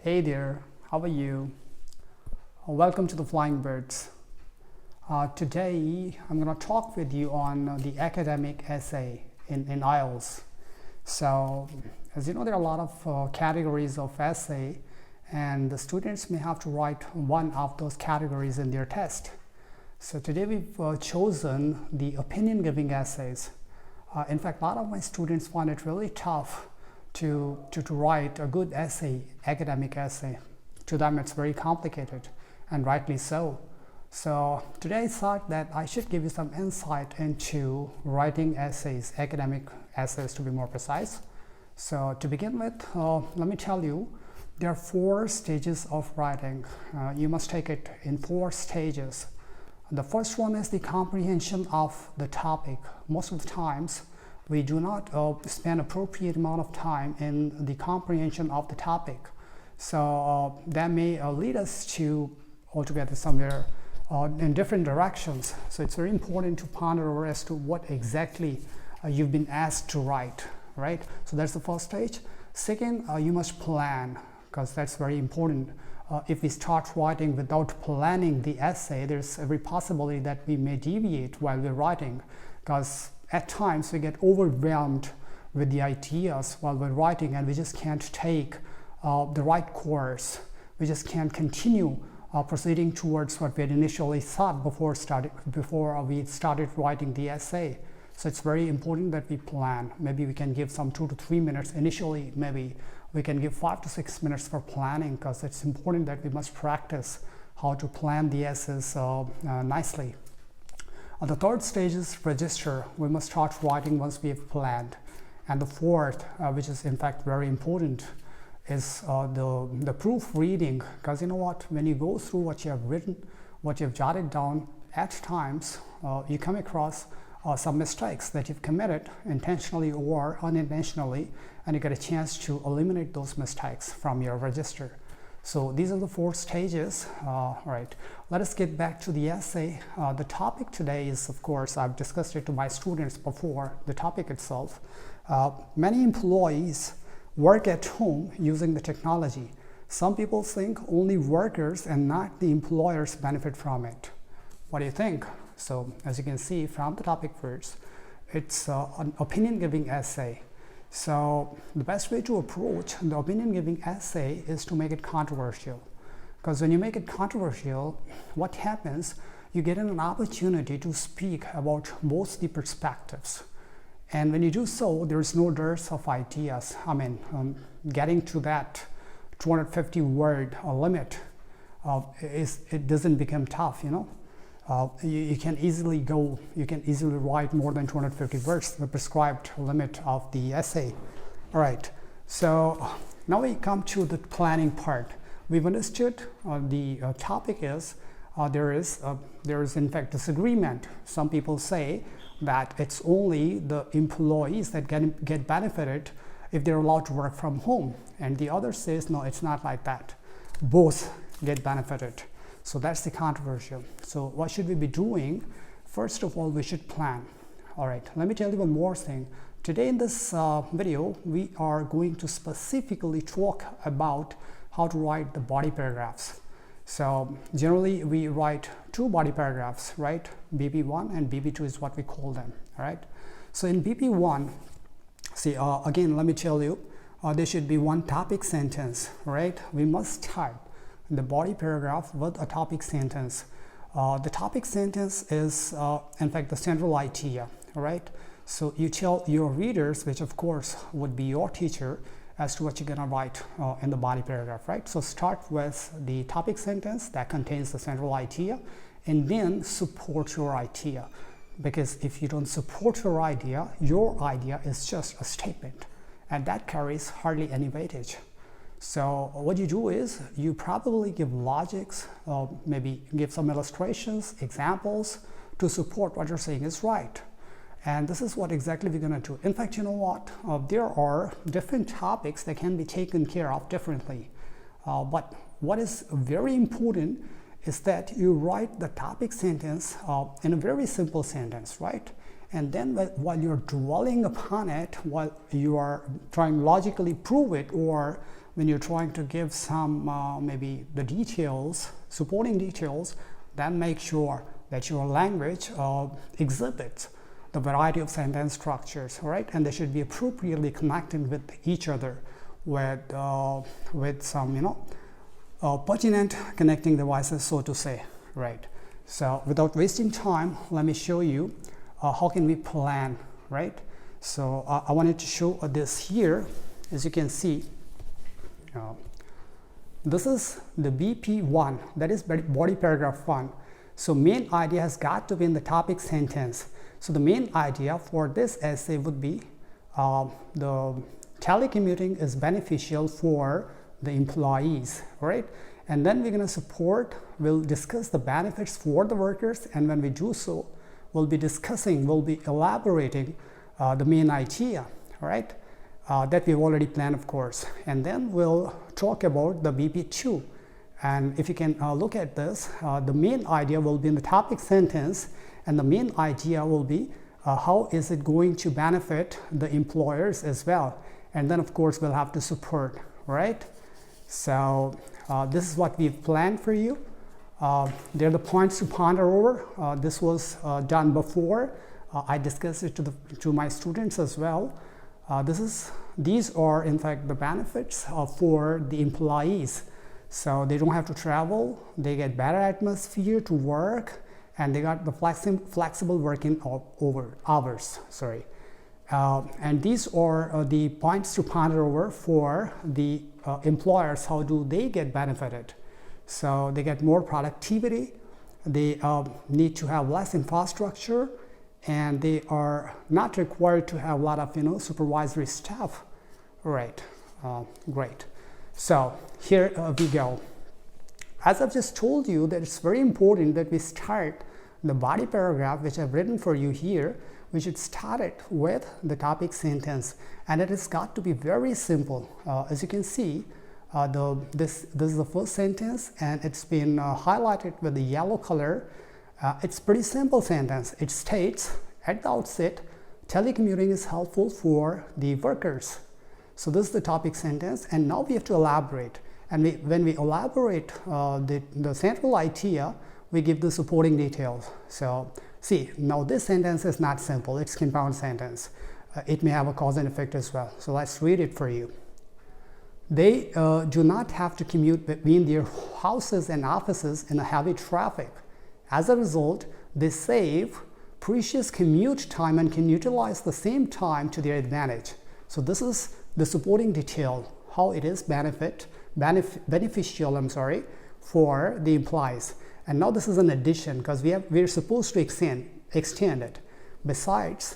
Hey there, how are you? Welcome to the Flying Birds. Today I'm going to talk with you on the academic essay in IELTS. So, as you know, there are a lot of categories of essay, and the students may have to write one of those categories in their test. So, today we've chosen the opinion giving essays. In fact, a lot of my students find it really tough to write a good essay, academic essay. To them, it's very complicated, and rightly so. So today I thought that I should give you some insight into writing essays, academic essays to be more precise. So to begin with, let me tell you, there are 4 stages of writing. You must take it in 4 stages. The first one is the comprehension of the topic. Most of the times, we do not spend appropriate amount of time in the comprehension of the topic. So that may lead us to altogether somewhere in different directions. So it's very important to ponder over as to what exactly you've been asked to write, right? So that's the first stage. Second, you must plan, because that's very important. If we start writing without planning the essay, there's every possibility that we may deviate while we're writing, because at times we get overwhelmed with the ideas while we're writing, and we just can't take the right course. We just can't continue proceeding towards what we had initially thought before we started writing the essay. So it's very important that we plan. Maybe we can give some 2 to 3 minutes initially. Maybe we can give 5 to 6 minutes for planning, because it's important that we must practice how to plan the essays nicely. The third stage is register. We must start writing once we have planned. And the fourth, which is in fact very important, is the proofreading. Because you know what, when you go through what you have written, what you have jotted down, at times you come across some mistakes that you've committed intentionally or unintentionally, and you get a chance to eliminate those mistakes from your register. So these are the 4 stages. Right. Let us get back to the essay. The topic today is, of course, I've discussed it to my students before, the topic itself. Many employees work at home using the technology. Some people think only workers and not the employers benefit from it. What do you think? So as you can see from the topic first, it's an opinion giving essay. So the best way to approach the opinion giving essay is to make it controversial. Because when you make it controversial, what happens, you get an opportunity to speak about both the perspectives. And when you do so, there is no dearth of ideas. I mean, getting to that 250 word limit, it doesn't become tough, you know. You can easily write more than 250 words, the prescribed limit of the essay. All right, so now we come to the planning part. We've understood the topic is there is in fact disagreement. Some people say that it's only the employees that get benefited if they're allowed to work from home, and the other says no, it's not like that. Both get benefited. So that's the controversial. So what should we be doing? First of all, we should plan. All right, let me tell you one more thing. Today in this video, we are going to specifically talk about how to write the body paragraphs. So generally we write 2 body paragraphs, right? BP1 and BP2 is what we call them, all right? So in BP1, see, again, let me tell you, there should be 1 topic sentence, right? We must start the body paragraph with a topic sentence. The topic sentence is, in fact, the central idea, right? So you tell your readers, which of course would be your teacher, as to what you're gonna write in the body paragraph, right? So start with the topic sentence that contains the central idea, and then support your idea. Because if you don't support your idea is just a statement, and that carries hardly any weightage. So what you do is you probably give logics, maybe give some illustrations, examples to support what you're saying is right. And this is what exactly we're going to do. In fact, you know what? There are different topics that can be taken care of differently. But what is very important is that you write the topic sentence in a very simple sentence, right? And then while you're dwelling upon it, while you are trying to logically prove it, or when you're trying to give some maybe the details, supporting details, then make sure that your language exhibits the variety of sentence structures, right? And they should be appropriately connected with each other with some, pertinent connecting devices, so to say, right? So without wasting time, let me show you how can we plan, right? So I wanted to show this here. As you can see, this is the BP1, that is body paragraph 1. So main idea has got to be in the topic sentence. So the main idea for this essay would be the telecommuting is beneficial for the employees, right? And then we're going to we'll discuss the benefits for the workers, and when we do so, we'll be elaborating the main idea, right? That we've already planned, of course. And then we'll talk about the BP2. And if you can look at this, the main idea will be in the topic sentence, and the main idea will be how is it going to benefit the employers as well. And then, of course, we'll have to support, right? So this is what we've planned for you. They're the points to ponder over. This was done before. I discussed it to my students as well. These are, in fact, the benefits for the employees. So they don't have to travel, they get better atmosphere to work, and they got the flexible working hours. And these are the points to ponder over for the employers. How do they get benefited? So they get more productivity, they need to have less infrastructure, and they are not required to have a lot of supervisory staff. Right, great. So here we go. As I've just told you, that it's very important that we start the body paragraph, which I've written for you here. We should start it with the topic sentence, and it has got to be very simple. As you can see, this is the first sentence, and it's been highlighted with the yellow color. It's pretty simple sentence. It states at the outset, telecommuting is helpful for the workers. So this is the topic sentence, and now we have to elaborate. And when we elaborate the central idea, we give the supporting details. So see, now this sentence is not simple, it's compound sentence. It may have a cause and effect as well. So let's read it for you. They do not have to commute between their houses and offices in a heavy traffic. As a result, they save precious commute time and can utilize the same time to their advantage. So this is the supporting detail, how it is beneficial for the employees. And now this is an addition, because we're supposed to extend it. Besides,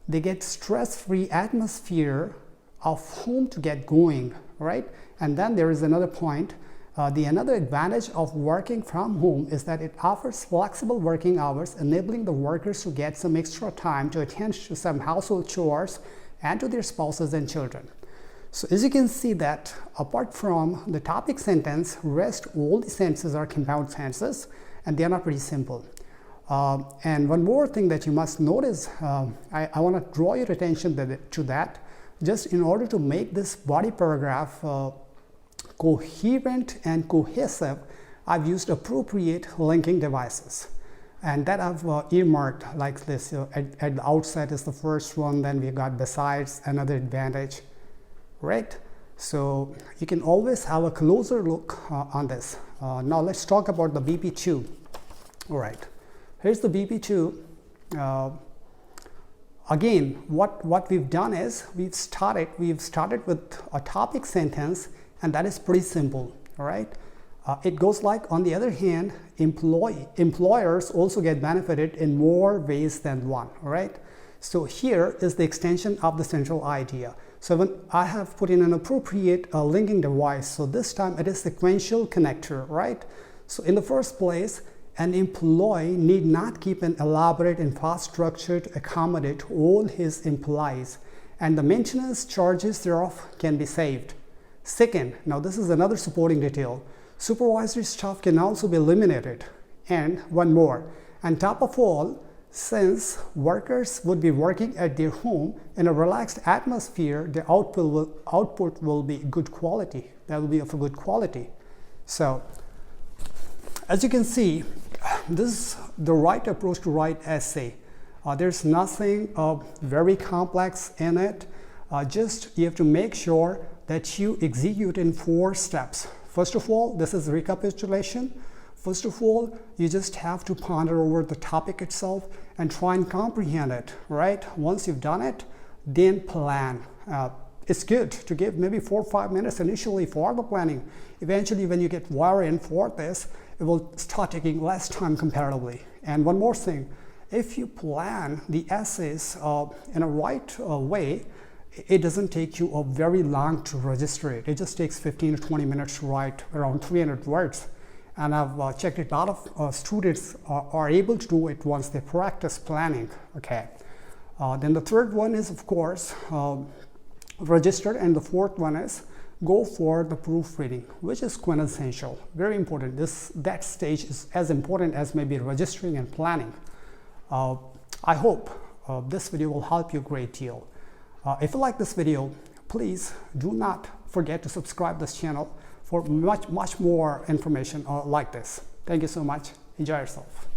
they get stress-free atmosphere of home to get going, right? And then there is another point. Another advantage of working from home is that it offers flexible working hours, enabling the workers to get some extra time to attend to some household chores and to their spouses and children. So as you can see that apart from the topic sentence, rest all the sentences are compound sentences, and they are not pretty simple. And one more thing that you must notice, I want to draw your attention to that. Just in order to make this body paragraph coherent and cohesive, I've used appropriate linking devices. And that I've earmarked like this. At the outset is the first one, then we've got besides, another advantage, right? So you can always have a closer look on this. Now let's talk about the BP2. All right, here's the BP2. Again, what we've done is we've started with a topic sentence, and that is pretty simple. All right. It goes like, on the other hand, employers also get benefited in more ways than one, right? So here is the extension of the central idea. So when I have put in an appropriate linking device, so this time it is sequential connector, right? So in the first place, an employee need not keep an elaborate infrastructure to accommodate all his employees, and the maintenance charges thereof can be saved. Second, now this is another supporting detail. Supervisory staff can also be eliminated. And one more, on top of all, since workers would be working at their home in a relaxed atmosphere, the output will be good quality. That will be of a good quality. So, as you can see, this is the right approach to write essay. There's nothing very complex in it. Just you have to make sure that you execute in 4 steps. First of all, this is recapitulation. First of all, you just have to ponder over the topic itself and try and comprehend it, right? Once you've done it, then plan. It's good to give maybe 4 or 5 minutes initially for the planning. Eventually, when you get wire in for this, it will start taking less time comparatively. And one more thing, if you plan the essays in a right way, it doesn't take you a very long to register it. It just takes 15 to 20 minutes to write around 300 words. And I've checked it, a lot of students are able to do it once they practice planning. Okay. Then the third one is, of course, register, and the fourth one is go for the proofreading, which is quintessential, very important. That stage is as important as maybe registering and planning. I hope this video will help you a great deal. If you like this video, please do not forget to subscribe this channel for much more information like this. Thank you so much. Enjoy yourself.